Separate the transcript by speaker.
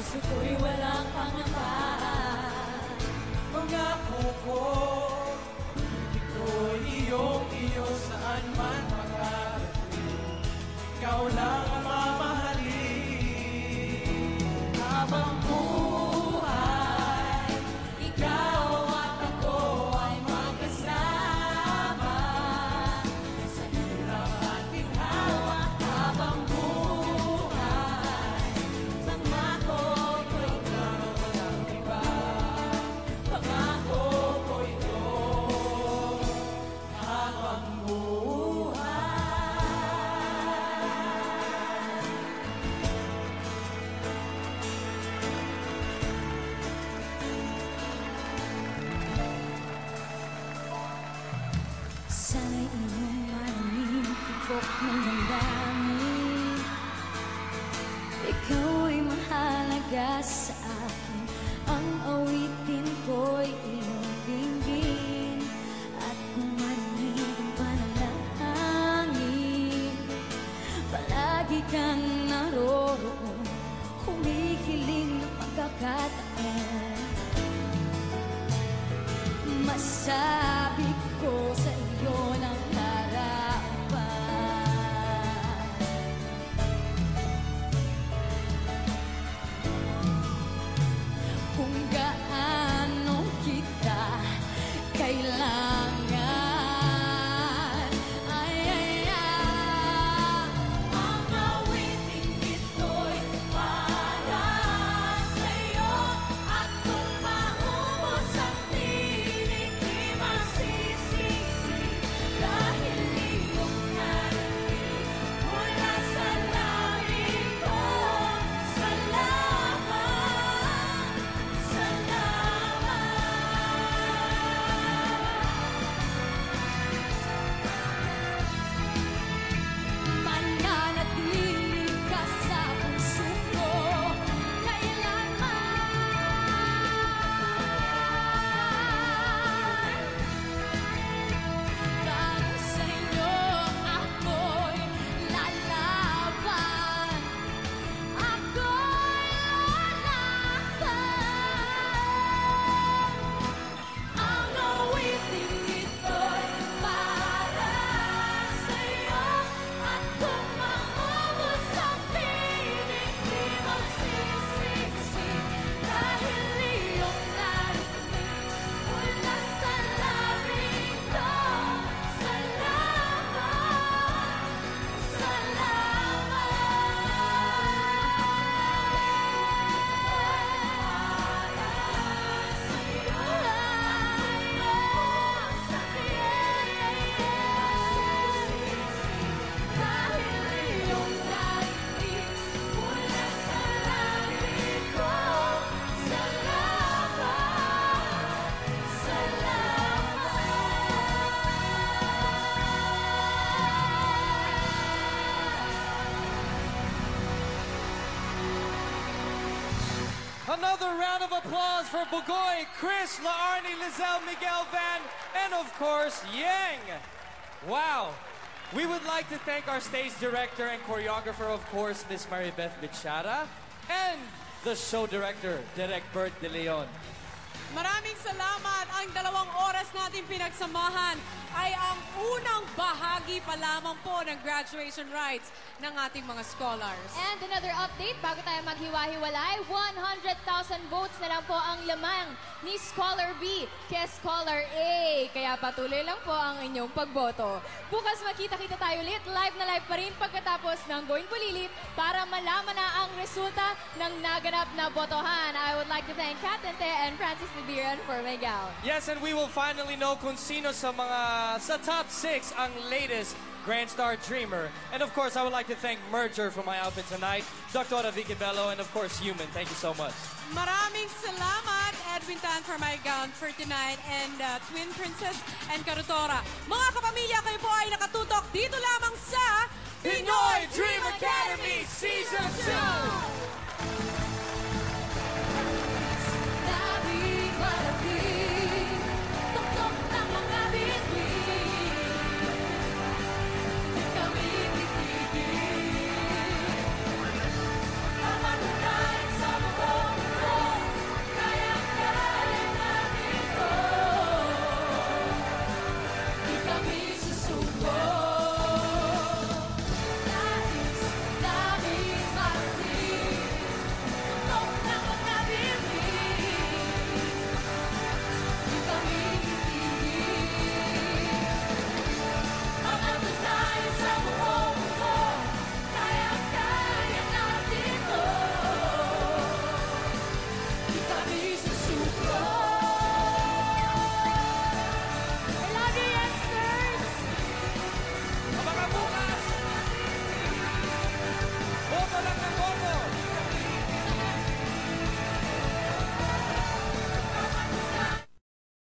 Speaker 1: puso ko'y walang pangamba.
Speaker 2: Pangako ko, hindi ko iyong-iyo saan man makarating. Ikaw lang ang mamahalin.
Speaker 1: Habang buhay, ikaw at ako ay magkasama. Sa hirap at ginhawa, habang buhay, pangako ko ito, walang iba. Pangako ko ito, habang buhay. Sana'y iyong maraming tibok ng damdamin. Ikaw ay mahalaga sa akin. Ang awitin ko'y iyong dinggin. At kung marinig ang panalangin, palagi kang naroroon, humihiling ng pagkakataon. Masabi ko sa iyo ng harapan, kung gaano kita kailangan. Ay, ay, ay. Ang awiting ito'y para sa'yo. At kung maubos ang tinig, di masisisi. Dahil iyong narinig mula sa langit ko. Salamat, salamat. Mananatili ka sa puso ko kailanman. Para sa'yo ako'y lalaban. Ako'y lalaban. Ang awiting ito'y para sa'yo. At kung maubos ang tinig, di magsisisi. Dahil iyong narinig mula sa langit ko. Salamat,
Speaker 2: Another round of applause for Bugoy, Chris, Laarni, Lizelle, Miguel Van, and of course, Yang. Wow. We would like to thank our stage director and choreographer, of course, Miss Maribeth Bichara, and the show director, Derek Bert De Leon.
Speaker 3: Maraming salamat. Ang 2 oras natin pinagsamahan ay ang unang bahagi pa lamang po ng graduation rites ng ating mga scholars.
Speaker 4: And another update, bago tayo maghiwa-hiwalay, 100,000 votes na lang po ang lamang ni Scholar B kay Scholar A. Kaya patuloy lang po ang inyong pagboto. Bukas makita-kita tayo ulit, live na live pa rin pagkatapos ng Going Pulilit para malaman na ang resulta ng naganap na botohan. I would like to thank Kat Tente and Francis Libiran for my gown.
Speaker 2: Yes, and we will finally know kung sino sa top 6 ang latest Grand Star Dreamer. And of course, I would like to thank Merger for my outfit tonight, Dr. Vicky Bello, and of course, Human. Thank you so much.
Speaker 3: Maraming salamat, Edwin Tan, for my gown for tonight, and Twin Princess and Karutora. Mga kapamilya, kayo po ay nakatutok dito lamang sa